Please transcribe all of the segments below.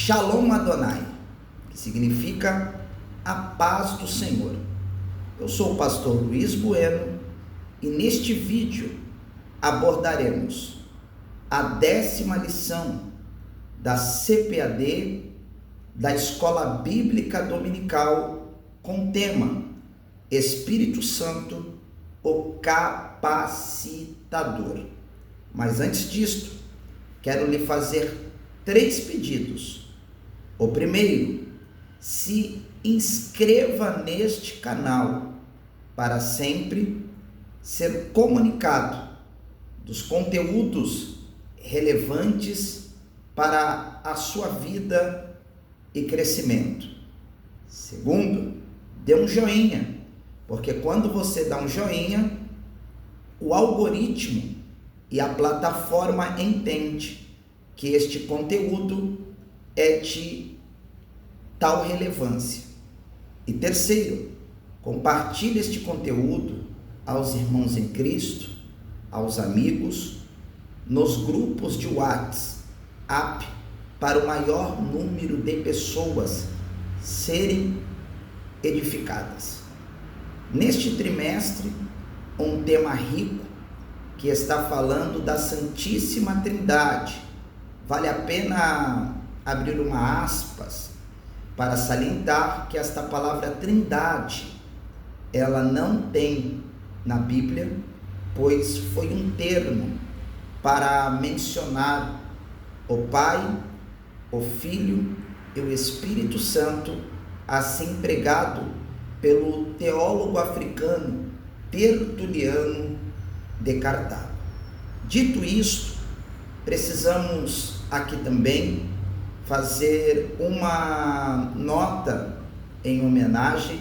Shalom Adonai, que significa a paz do Senhor. Eu sou o pastor Luiz Bueno e neste vídeo abordaremos a 10ª lição da CPAD da Escola Bíblica Dominical com o tema Espírito Santo, o Capacitador. Mas antes disto, quero lhe fazer 3 pedidos. O primeiro, se inscreva neste canal para sempre ser comunicado dos conteúdos relevantes para a sua vida e crescimento. Segundo, dê um joinha, porque quando você dá um joinha, o algoritmo e a plataforma entende que este conteúdo é de tal relevância. E terceiro, compartilhe este conteúdo aos irmãos em Cristo, aos amigos, nos grupos de WhatsApp, para o maior número de pessoas serem edificadas. Neste trimestre, um tema rico que está falando da Santíssima Trindade. Vale a pena abrir uma aspas para salientar que esta palavra Trindade, ela não tem na Bíblia, pois foi um termo para mencionar o Pai, o Filho e o Espírito Santo, assim pregado pelo teólogo africano Tertuliano de Cartago. Dito isto, precisamos aqui também fazer uma nota em homenagem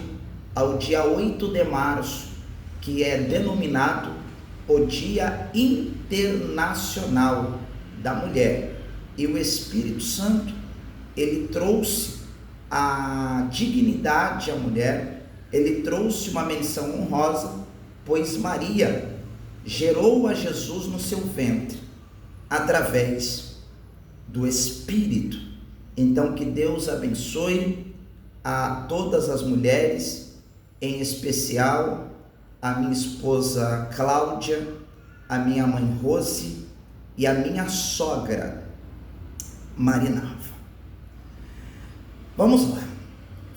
ao dia 8 de março, que é denominado o Dia Internacional da Mulher. E o Espírito Santo, ele trouxe a dignidade à mulher, ele trouxe uma menção honrosa, pois Maria gerou a Jesus no seu ventre, através do Espírito. Então, que Deus abençoe a todas as mulheres, em especial a minha esposa Cláudia, a minha mãe Rose e a minha sogra Marinava. Vamos lá,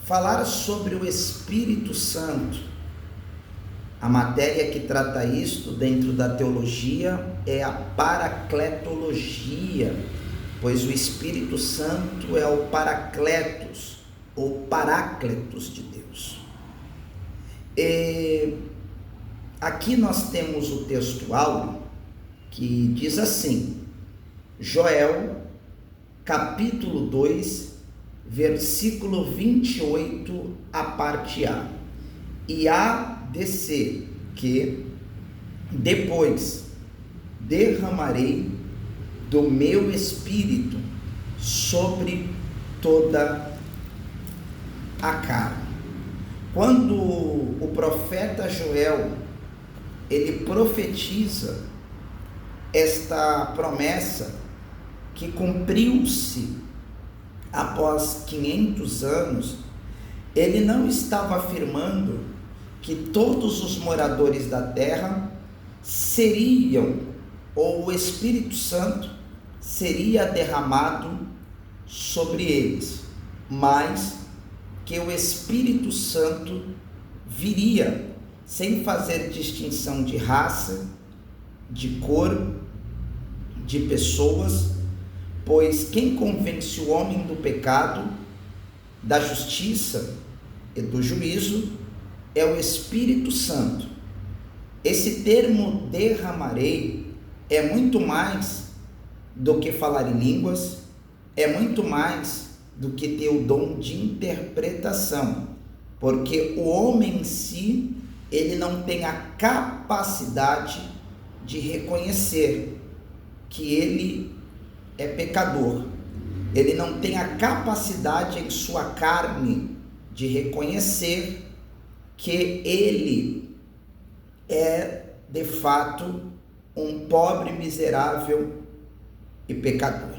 falar sobre o Espírito Santo. A matéria que trata isto dentro da teologia é a paracletologia, pois o Espírito Santo é o Paracletos, ou Parácletos de Deus. E aqui nós temos o texto áureo que diz assim, Joel, capítulo 2, versículo 28, a parte A. E há de ser que depois derramarei do meu espírito sobre toda a carne. Quando o profeta Joel, ele profetiza esta promessa que cumpriu-se após 500 anos, ele não estava afirmando que todos os moradores da terra seriam, ou o Espírito Santo seria derramado sobre eles, mas que o Espírito Santo viria sem fazer distinção de raça, de cor, de pessoas, pois quem convence o homem do pecado, da justiça e do juízo é o Espírito Santo. Esse termo derramarei é muito mais do que falar em línguas, é muito mais do que ter o dom de interpretação, porque o homem em si, ele não tem a capacidade de reconhecer que ele é pecador. Ele não tem a capacidade em sua carne de reconhecer que ele é de fato um pobre, miserável e pecador.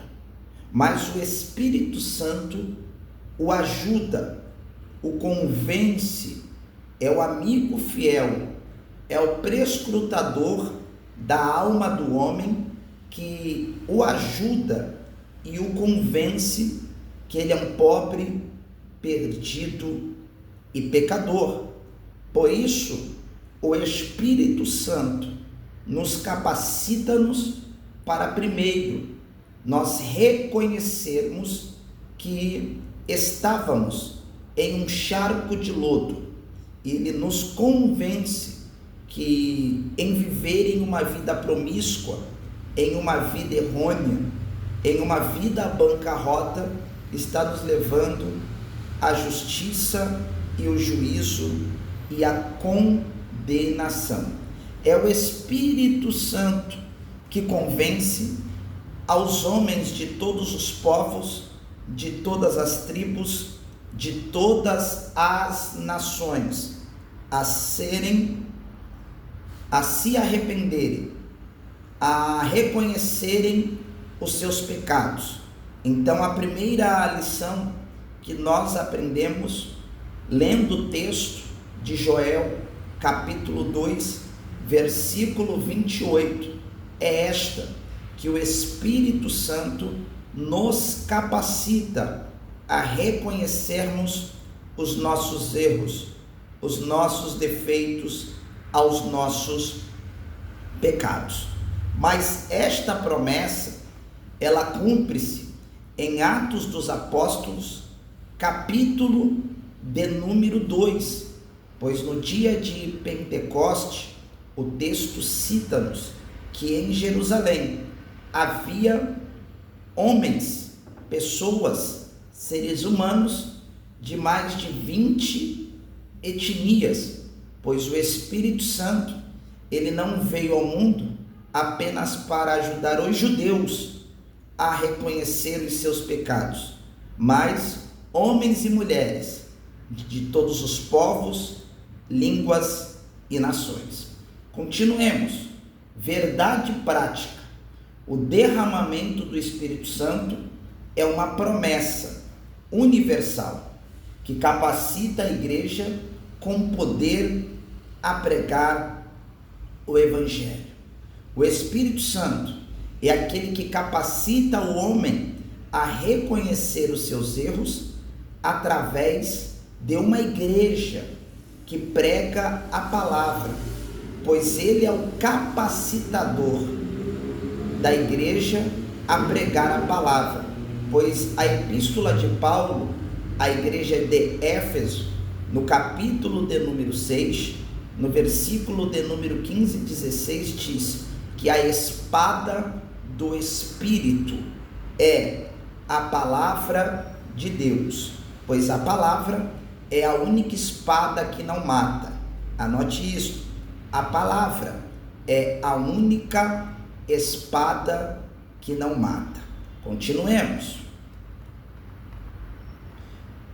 mas o Espírito Santo o ajuda, o convence, é o amigo fiel, é o prescrutador da alma do homem que o ajuda e o convence que ele é um pobre, perdido e pecador. Por isso, o Espírito Santo nos capacita-nos para, primeiro, nós reconhecermos que estávamos em um charco de lodo. Ele nos convence que em viver em uma vida promíscua, em uma vida errônea, em uma vida bancarrota, está nos levando à justiça e o juízo e a condenação. É o Espírito Santo que convence aos homens de todos os povos, de todas as tribos, de todas as nações, a se arrependerem, a reconhecerem os seus pecados. Então, a primeira lição que nós aprendemos lendo o texto de Joel, capítulo 2, versículo 28, é esta: que o Espírito Santo nos capacita a reconhecermos os nossos erros, os nossos defeitos, aos nossos pecados. Mas esta promessa, ela cumpre-se em Atos dos Apóstolos, capítulo de número 2, pois no dia de Pentecoste, o texto cita-nos que em Jerusalém havia homens, pessoas, seres humanos de mais de 20 etnias, pois o Espírito Santo, ele não veio ao mundo apenas para ajudar os judeus a reconhecer os seus pecados, mas homens e mulheres de todos os povos, línguas e nações. Continuemos. Verdade prática. O derramamento do Espírito Santo é uma promessa universal que capacita a igreja com poder a pregar o Evangelho. O Espírito Santo é aquele que capacita o homem a reconhecer os seus erros através de uma igreja que prega a palavra, pois ele é o capacitador da igreja a pregar a palavra, pois a epístola de Paulo à igreja de Éfeso, no capítulo de número 6, no versículo de número 15 e 16, diz que a espada do Espírito é a palavra de Deus, pois a palavra é a única espada que não mata. Anote isso, a palavra é a única espada que não mata. Continuemos.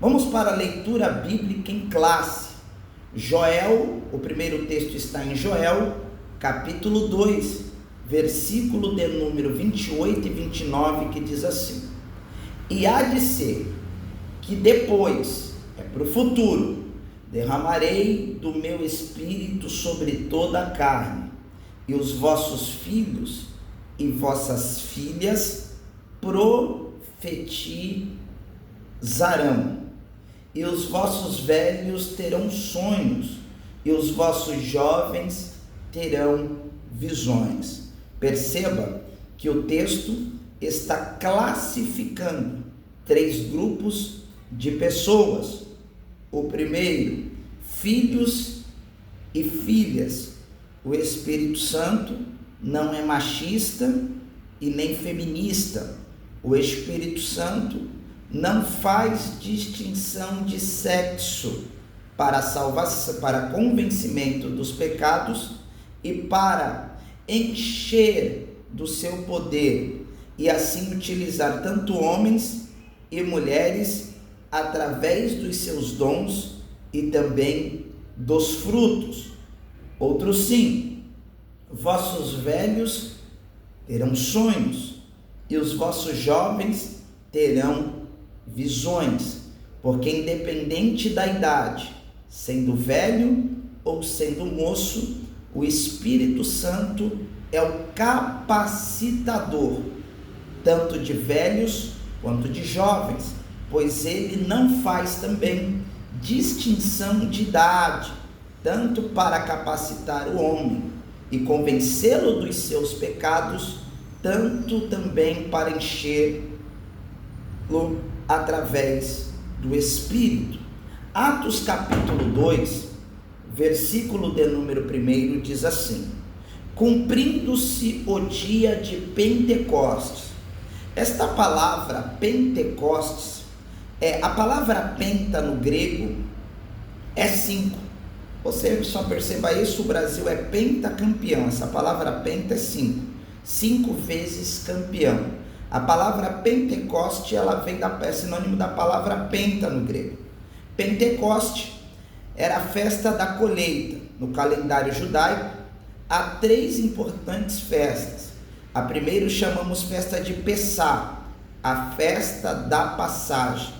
Vamos para a leitura bíblica em classe. Joel, o primeiro texto está em Joel, capítulo 2, versículo de número 28 e 29, que diz assim: e há de ser que depois, é para o futuro, derramarei do meu espírito sobre toda a carne, e os vossos filhos e vossas filhas profetizarão, e os vossos velhos terão sonhos, e os vossos jovens terão visões. Perceba que o texto está classificando 3 grupos de pessoas. O primeiro, filhos e filhas. O Espírito Santo não é machista e nem feminista. O Espírito Santo não faz distinção de sexo para salvação, para convencimento dos pecados e para encher do seu poder e assim utilizar tanto homens e mulheres através dos seus dons e também dos frutos. Outro sim, vossos velhos terão sonhos e os vossos jovens terão visões, porque independente da idade, sendo velho ou sendo moço, o Espírito Santo é o capacitador, tanto de velhos quanto de jovens, pois ele não faz também distinção de idade, tanto para capacitar o homem e convencê-lo dos seus pecados, tanto também para enchê-lo através do Espírito. Atos capítulo 2, versículo de número 1 diz assim: cumprindo-se o dia de Pentecostes. Esta palavra Pentecostes, a palavra penta no grego é 5. Você só perceba isso, o Brasil é pentacampeão. Essa palavra penta é 5. 5 vezes campeão. A palavra Pentecoste, ela vem é sinônimo da palavra penta no grego. Pentecoste era a festa da colheita. No calendário judaico, há 3 importantes festas. A primeira chamamos festa de Pessá, a festa da passagem.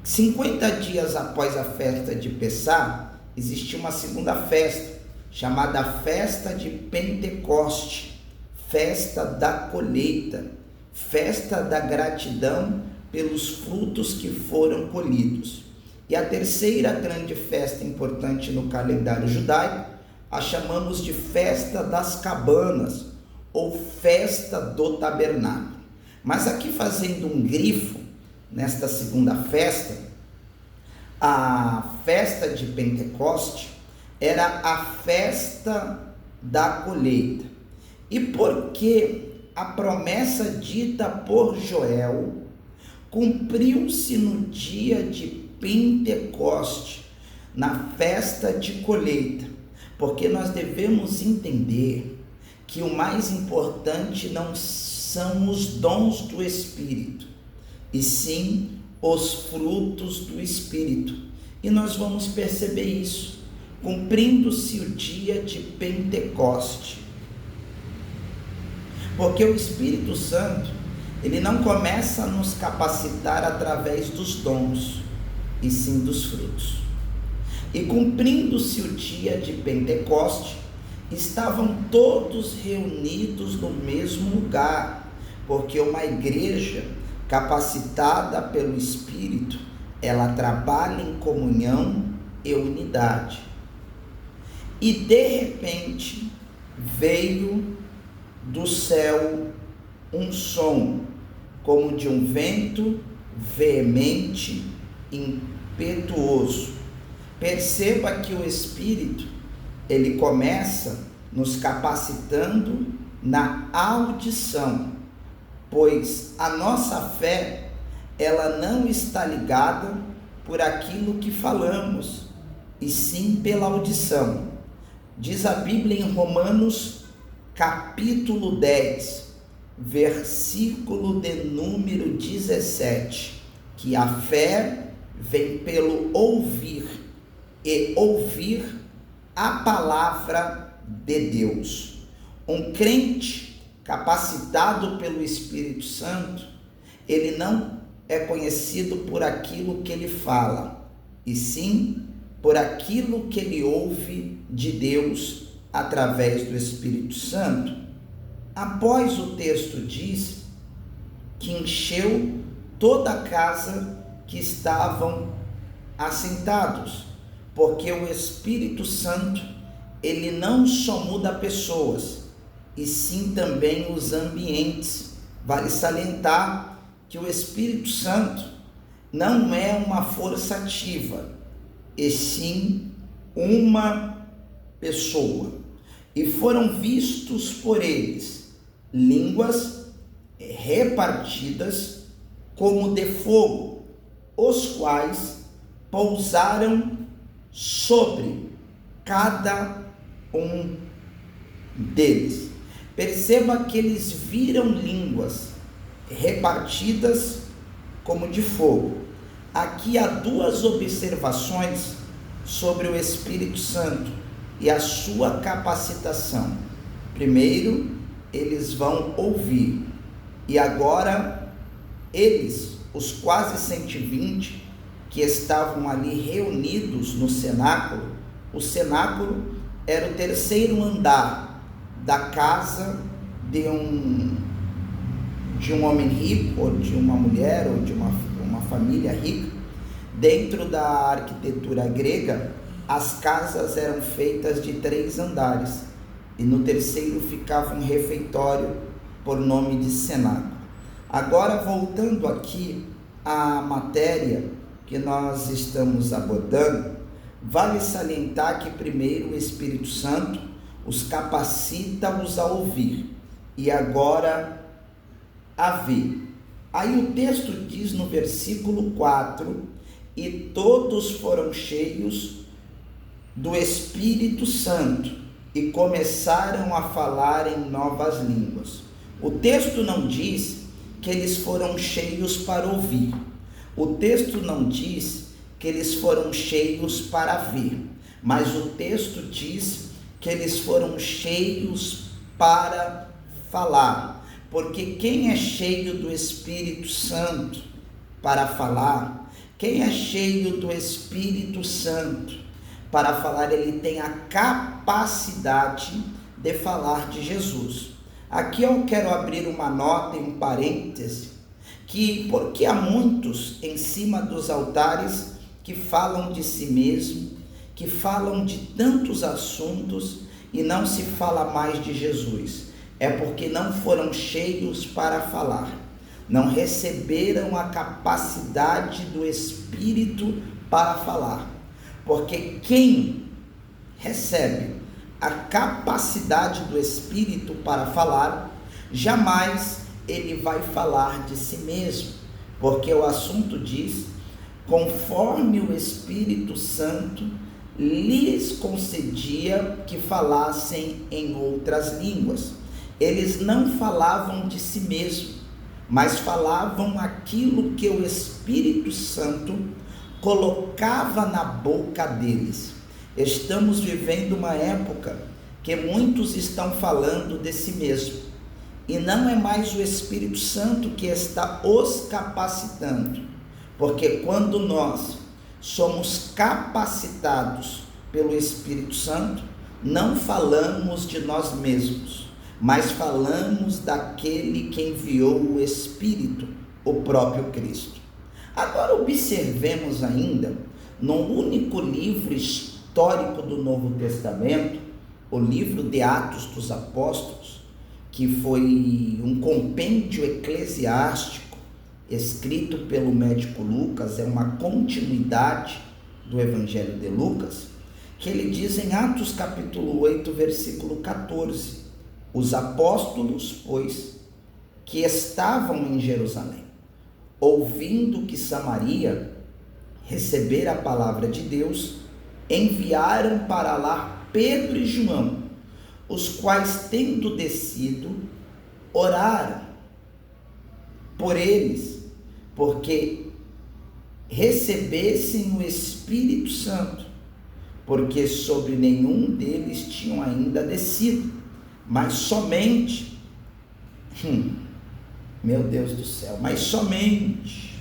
50 dias após a festa de Pessá, existia uma segunda festa, chamada festa de Pentecoste, festa da colheita, festa da gratidão pelos frutos que foram colhidos. E a terceira grande festa importante no calendário judaico, a chamamos de festa das cabanas, ou festa do tabernáculo. Mas aqui, fazendo um grifo nesta segunda festa, a festa de Pentecoste era a festa da colheita. E porque a promessa dita por Joel cumpriu-se no dia de Pentecoste, na festa de colheita, porque nós devemos entender que o mais importante não são os dons do Espírito, e sim os frutos do Espírito. E nós vamos perceber isso, cumprindo-se o dia de Pentecoste. Porque o Espírito Santo, ele não começa a nos capacitar através dos dons, e sim dos frutos. E cumprindo-se o dia de Pentecoste, estavam todos reunidos no mesmo lugar, porque uma igreja capacitada pelo Espírito, ela trabalha em comunhão e unidade. E de repente veio do céu um som, como de um vento veemente, impetuoso. Perceba que o Espírito, ele começa nos capacitando na audição, pois a nossa fé, ela não está ligada por aquilo que falamos, e sim pela audição. Diz a Bíblia em Romanos capítulo 10, versículo de número 17, que a fé vem pelo ouvir, e ouvir a palavra de Deus. Um crente capacitado pelo Espírito Santo, ele não é conhecido por aquilo que ele fala, e sim por aquilo que ele ouve de Deus através do Espírito Santo. Após o texto diz que encheu toda a casa que estavam assentados, porque o Espírito Santo, ele não só muda pessoas, e sim também os ambientes. Vale salientar que o Espírito Santo não é uma força ativa, e sim uma pessoa. E foram vistos por eles línguas repartidas como de fogo, os quais pousaram sobre cada um deles. Perceba que eles viram línguas repartidas como de fogo. Aqui há 2 observações sobre o Espírito Santo e a sua capacitação. Primeiro, eles vão ouvir. E agora, Eles, os quase 120 que estavam ali reunidos no cenáculo, o cenáculo era o terceiro andar da casa de um homem rico, ou de uma mulher, ou de uma família rica. Dentro da arquitetura grega, as casas eram feitas de 3 andares, e no terceiro ficava um refeitório por nome de cenáculo. Agora, voltando aqui à matéria que nós estamos abordando, vale salientar que primeiro o Espírito Santo os capacita-os a ouvir e agora a ver. Aí o texto diz no versículo 4: e todos foram cheios do Espírito Santo e começaram a falar em novas línguas. O texto não diz que eles foram cheios para ouvir. O texto não diz que eles foram cheios para ver, mas o texto diz que eles foram cheios para falar, porque quem é cheio do Espírito Santo para falar, quem é cheio do Espírito Santo para falar, ele tem a capacidade de falar de Jesus. Aqui eu quero abrir uma nota e um parêntese, porque há muitos em cima dos altares que falam de si mesmo, que falam de tantos assuntos e não se fala mais de Jesus. É porque não foram cheios para falar, não receberam a capacidade do Espírito para falar. Porque quem recebe a capacidade do Espírito para falar, jamais ele vai falar de si mesmo, porque o assunto diz: conforme o Espírito Santo lhes concedia que falassem em outras línguas. Eles não falavam de si mesmo, mas falavam aquilo que o Espírito Santo colocava na boca deles. Estamos vivendo uma época que muitos estão falando de si mesmo, e não é mais o Espírito Santo que está os capacitando, porque quando nós somos capacitados pelo Espírito Santo, não falamos de nós mesmos, mas falamos daquele que enviou o Espírito, o próprio Cristo. Agora observemos ainda, no único livro histórico do Novo Testamento, o livro de Atos dos Apóstolos, que foi um compêndio eclesiástico escrito pelo médico Lucas, é uma continuidade do Evangelho de Lucas, que ele diz em Atos capítulo 8, versículo 14, os apóstolos, pois, que estavam em Jerusalém, ouvindo que Samaria recebera a palavra de Deus, enviaram para lá Pedro e João, os quais, tendo descido, oraram por eles, porque recebessem o Espírito Santo, porque sobre nenhum deles tinham ainda descido, mas somente, meu Deus do céu, mas somente,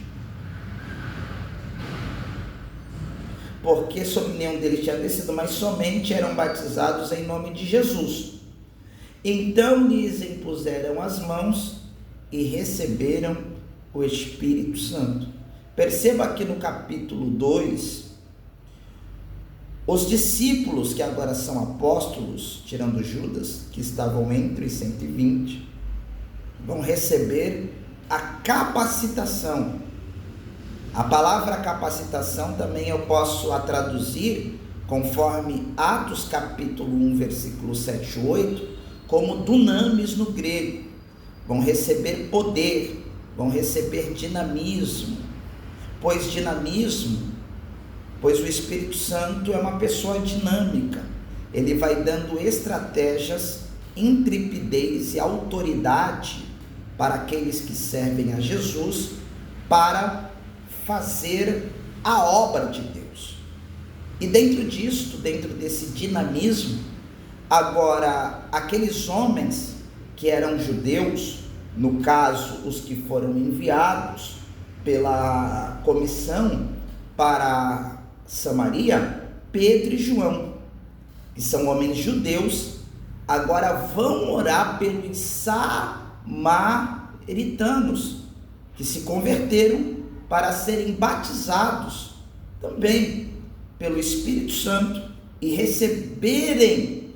porque sobre nenhum deles tinha descido, mas somente eram batizados em nome de Jesus. Então lhes impuseram as mãos e receberam o Espírito Santo. Perceba que no capítulo 2, os discípulos, que agora são apóstolos, tirando Judas, que estavam entre os 120, vão receber a capacitação. A palavra capacitação também eu posso a traduzir, conforme Atos capítulo 1, versículo 7 e 8, como dunamis no grego. Vão receber poder, vão receber dinamismo, pois o Espírito Santo é uma pessoa dinâmica. Ele vai dando estratégias, intrepidez e autoridade para aqueles que servem a Jesus para fazer a obra de Deus. E dentro desse dinamismo, agora aqueles homens que eram judeus, No caso, os que foram enviados pela comissão para Samaria, Pedro e João, que são homens judeus, agora vão orar pelos samaritanos, que se converteram para serem batizados também pelo Espírito Santo e receberem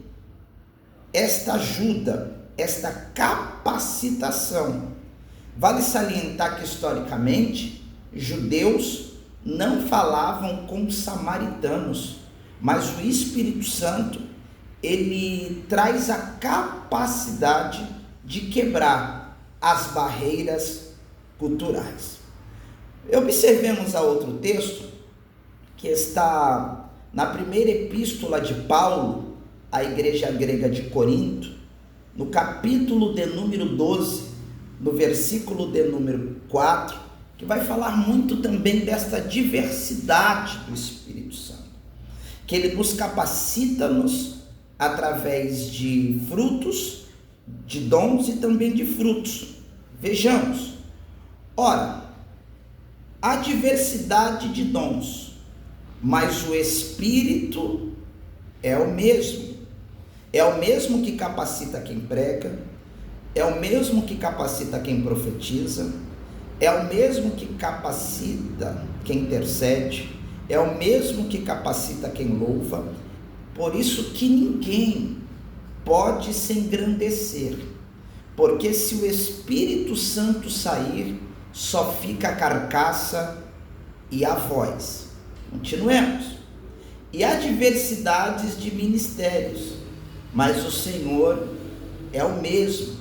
esta ajuda, esta capacitação. Vale salientar que, historicamente, judeus não falavam com samaritanos, mas o Espírito Santo, ele traz a capacidade de quebrar as barreiras culturais. Observemos a outro texto, que está na primeira epístola de Paulo à igreja grega de Corinto, no capítulo de número 12, no versículo de número 4, que vai falar muito também desta diversidade do Espírito Santo, que ele nos capacita-nos através de frutos, de dons e também de frutos. Vejamos, ora, há diversidade de dons, mas o Espírito é o mesmo. É o mesmo que capacita quem prega, é o mesmo que capacita quem profetiza, é o mesmo que capacita quem intercede, é o mesmo que capacita quem louva. Por isso que ninguém pode se engrandecer, porque se o Espírito Santo sair, só fica a carcaça e a voz. Continuemos. E há diversidades de ministérios, mas o Senhor é o mesmo.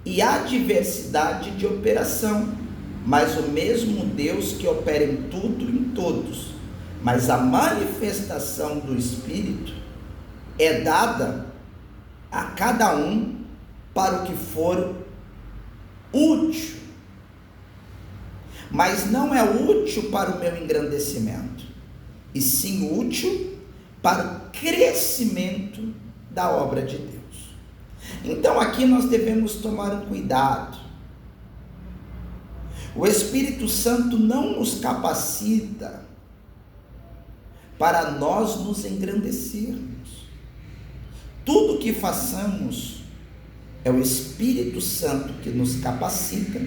E há diversidade de operação, mas o mesmo Deus que opera em tudo e em todos. Mas a manifestação do Espírito é dada a cada um para o que for útil. Mas não é útil para o meu engrandecimento, e sim útil para o crescimento da obra de Deus. Então aqui nós devemos tomar um cuidado. O Espírito Santo não nos capacita para nós nos engrandecermos. Tudo que façamos é o Espírito Santo que nos capacita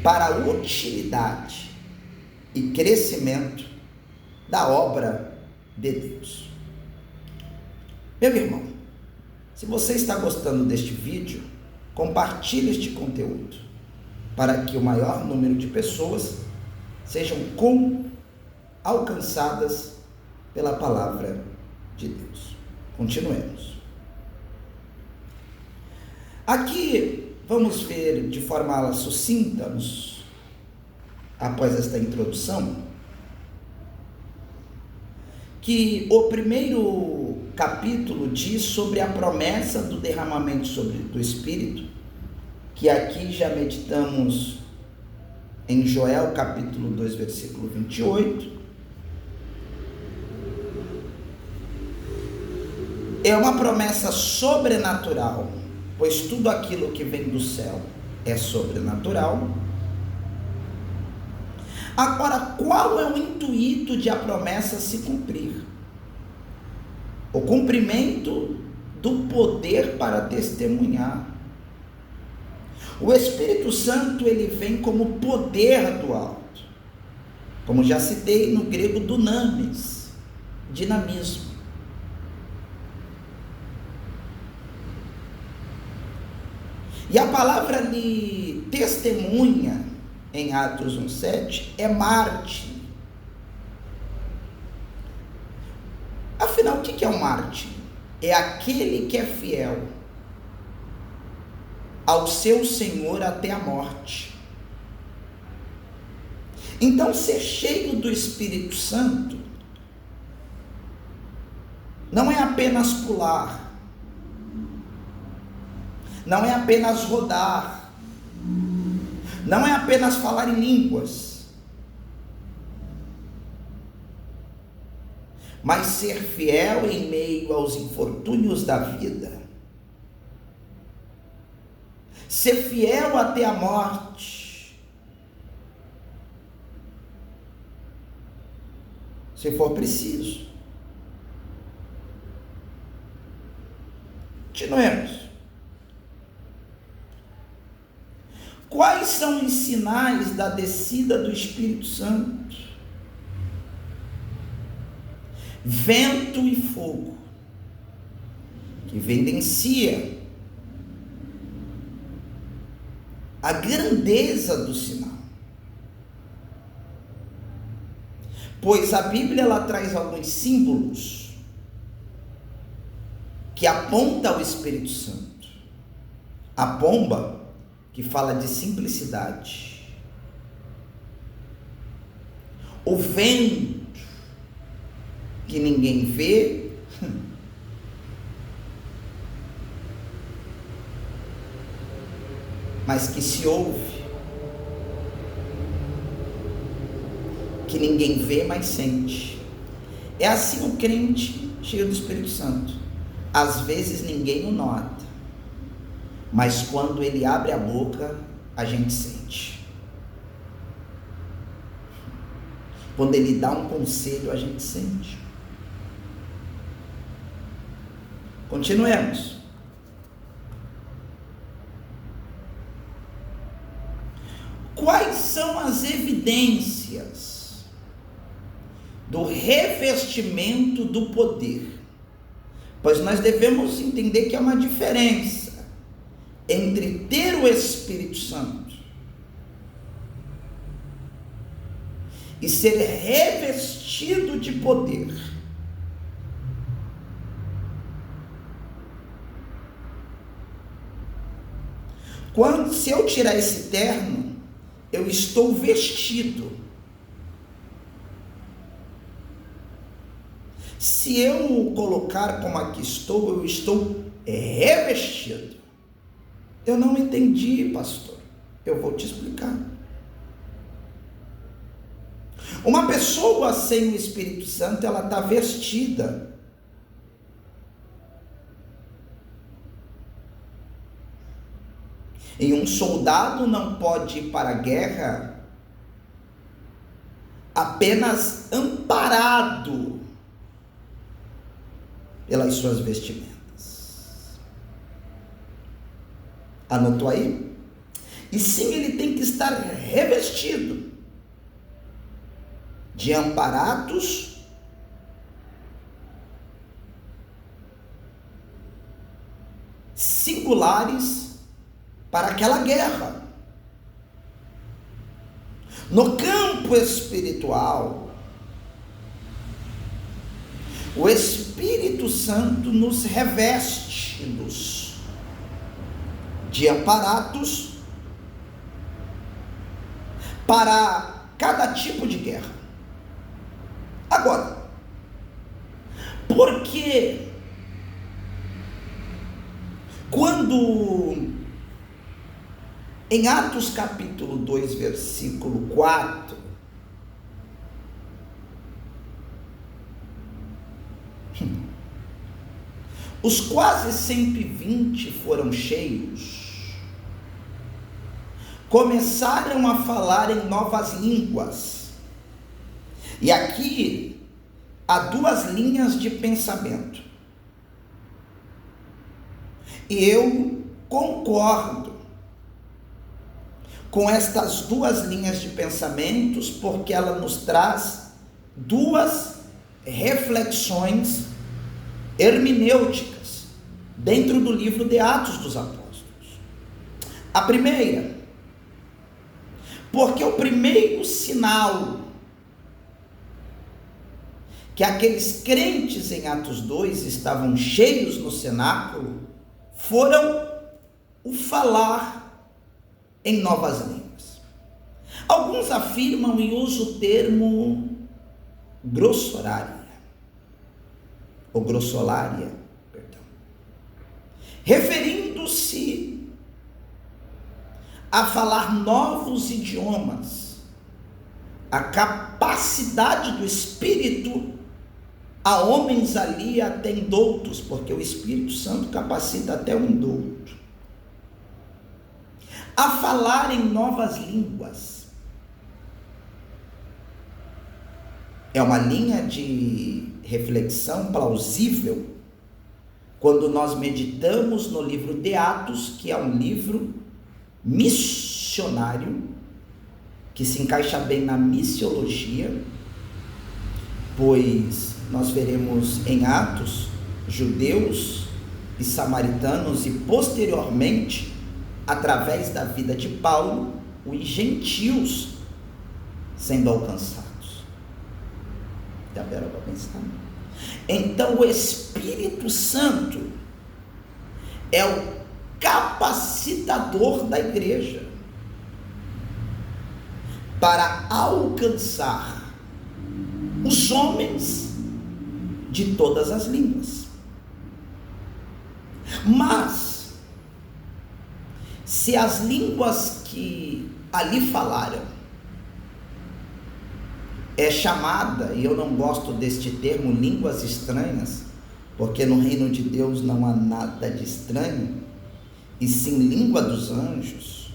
para a utilidade e crescimento da obra de Deus. Meu irmão, se você está gostando deste vídeo, compartilhe este conteúdo para que o maior número de pessoas sejam alcançadas pela palavra de Deus. Continuemos. Aqui vamos ver de forma sucinta, após esta introdução, que o primeiro capítulo diz sobre a promessa do derramamento do Espírito, que aqui já meditamos em Joel capítulo 2, versículo 28. É uma promessa sobrenatural, pois tudo aquilo que vem do céu é sobrenatural. Agora, qual é o intuito de a promessa se cumprir? O cumprimento do poder para testemunhar. O Espírito Santo, ele vem como poder do alto. Como já citei no grego, dunamis, dinamismo. E a palavra ali, testemunha, em Atos 1,7, é mártir. Afinal, o que é um mártir? É aquele que é fiel ao seu Senhor até a morte. Então, ser cheio do Espírito Santo não é apenas pular, não é apenas rodar, não é apenas falar em línguas, mas ser fiel em meio aos infortúnios da vida, ser fiel até a morte, se for preciso. Continuemos. Quais são os sinais da descida do Espírito Santo? Vento e fogo, que evidencia a grandeza do sinal. Pois a Bíblia ela traz alguns símbolos que apontam ao Espírito Santo. A pomba, que fala de simplicidade. O vento, que ninguém vê, mas que se ouve, que ninguém vê, mas sente. É assim o crente cheio do Espírito Santo. Às vezes ninguém o nota, mas quando ele abre a boca, a gente sente. Quando ele dá um conselho, a gente sente. Continuemos. Quais são as evidências do revestimento do poder? Pois nós devemos entender que há uma diferença entre ter o Espírito Santo e ser revestido de poder. Se eu tirar esse terno, eu estou vestido. Se eu o colocar como aqui estou, eu estou revestido. Eu não entendi, pastor. Eu vou te explicar. Uma pessoa sem o Espírito Santo, ela está vestida. E um soldado não pode ir para a guerra apenas amparado pelas suas vestimentas. Anotou aí? E sim, ele tem que estar revestido de amparatos singulares para aquela guerra. No campo espiritual, o Espírito Santo nos reveste-nos de amparatos para cada tipo de guerra. Agora, por que quando em Atos capítulo 2, versículo 4, os quase 120 foram cheios, começaram a falar em novas línguas. E aqui há duas linhas de pensamento. E eu concordo com estas duas linhas de pensamentos, porque ela nos traz duas reflexões hermenêuticas dentro do livro de Atos dos Apóstolos. A primeira, porque o primeiro sinal que aqueles crentes em Atos 2 estavam cheios no cenáculo foram o falar em novas línguas. Alguns afirmam e usam o termo grossolaria, ou grossolaria, perdão, referindo-se a falar novos idiomas, a capacidade do Espírito a homens ali até indoutos, porque o Espírito Santo capacita até o indouto. a falar em novas línguas. É uma linha de reflexão plausível quando nós meditamos no livro de Atos, que é um livro missionário, que se encaixa bem na missiologia, pois nós veremos em Atos judeus e samaritanos e posteriormente, através da vida de Paulo, os gentios sendo alcançados. Dá para pensar? Então o Espírito Santo é o capacitador da igreja para alcançar os homens de todas as línguas. Mas, se as línguas que ali falaram é chamada, e eu não gosto deste termo, línguas estranhas, porque no reino de Deus não há nada de estranho, e sim língua dos anjos,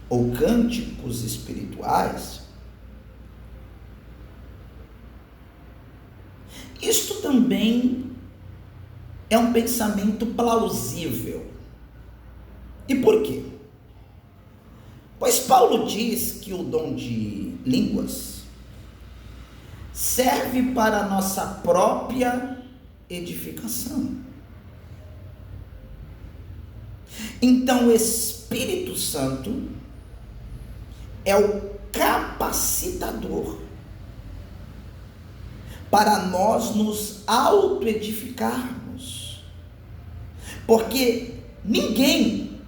ou cânticos espirituais, isto também é um pensamento plausível. E por quê? Pois Paulo diz que o dom de línguas serve para a nossa própria edificação. Então o Espírito Santo é o capacitador para nós nos auto-edificarmos, porque ninguém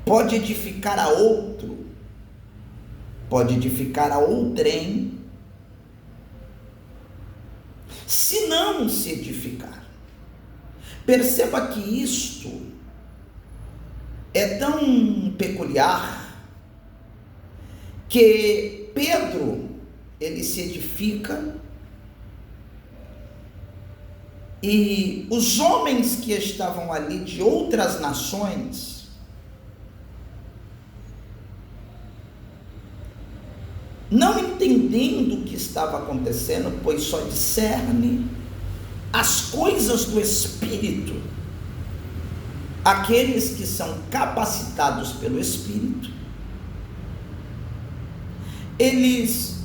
pode edificar a outro, pode edificar a outrem, se não se edificar. Perceba que isto é tão peculiar que Pedro, ele se edifica e os homens que estavam ali de outras nações não entendendo o que estava acontecendo, pois só discerne as coisas do Espírito aqueles que são capacitados pelo Espírito, eles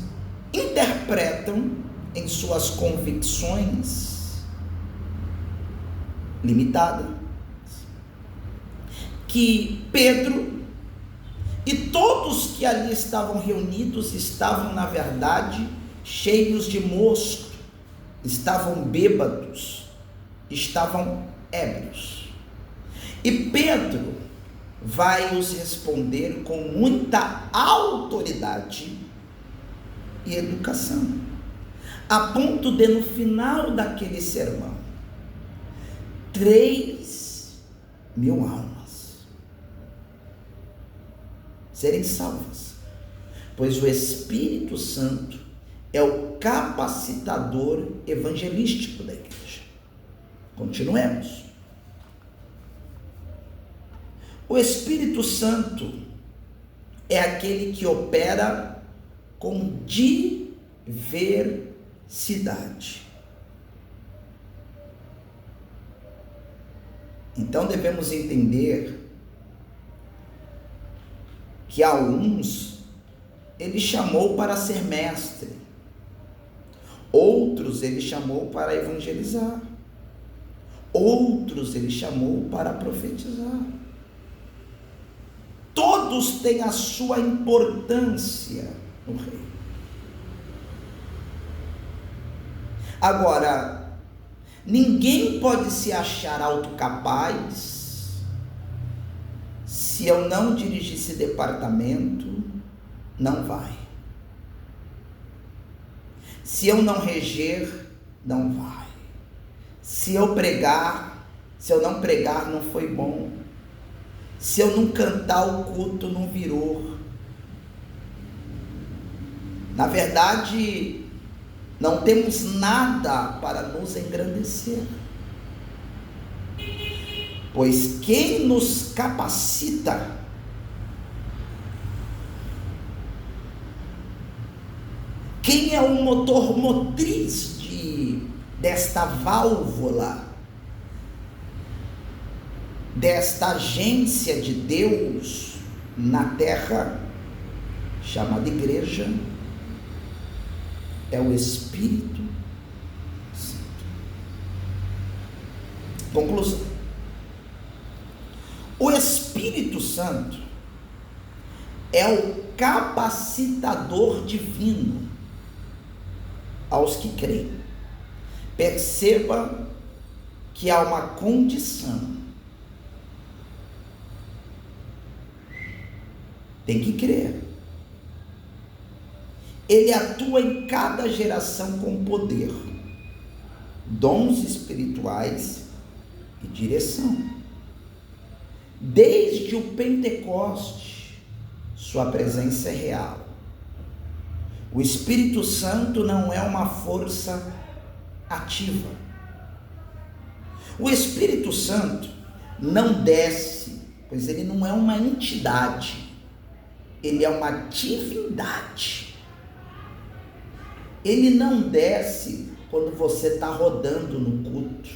interpretam em suas convicções limitadas que Pedro e todos que ali estavam reunidos estavam, na verdade, cheios de mosto, estavam bêbados, estavam ébrios. E Pedro vai os responder com muita autoridade e educação, a ponto de, no final daquele sermão, 3.000 almas serem salvas, pois o Espírito Santo é o capacitador evangelístico da igreja. Continuemos. O Espírito Santo é aquele que opera com diversidade. Então devemos entender que a uns ele chamou para ser mestre, outros ele chamou para evangelizar, outros ele chamou para profetizar. Todos têm a sua importância no reino. Agora, ninguém pode se achar autocapaz. Se eu não dirigir esse departamento, não vai. Se eu não reger, não vai. Se eu não pregar, não foi bom. Se eu não cantar, o culto não virou. Na verdade, não temos nada para nos engrandecer, pois quem nos capacita Quem é o motor motriz desta válvula, desta agência de Deus na terra, chamada igreja? É o Espírito Santo. Conclusão. O Espírito Santo é o capacitador divino aos que creem. Perceba que há uma condição. Tem que crer. Ele atua em cada geração com poder, dons espirituais e direção. Desde o Pentecoste, sua presença é real. O Espírito Santo não é uma força ativa. O Espírito Santo não desce, pois ele não é uma entidade, ele é uma divindade. Ele não desce quando você está rodando no culto.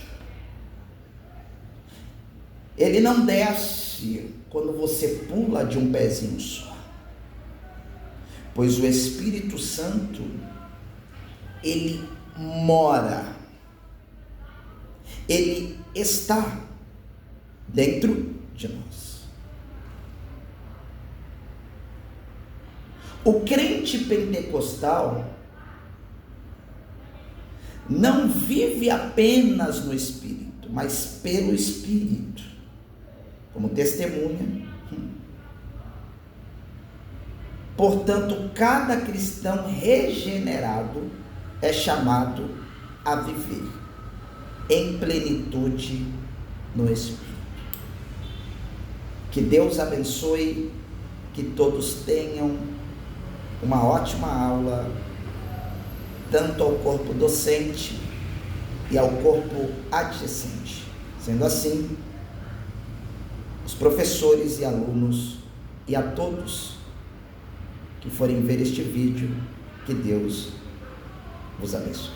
Ele não desce quando você pula de um pezinho só. Pois o Espírito Santo, ele mora. Ele está dentro de nós. O crente pentecostal não vive apenas no Espírito, mas pelo Espírito, como testemunha. Portanto, cada cristão regenerado é chamado a viver em plenitude no Espírito. Que Deus abençoe, que todos tenham uma ótima aula, tanto ao corpo docente e ao corpo adjacente. Sendo assim, os professores e alunos e a todos que forem ver este vídeo, que Deus vos abençoe.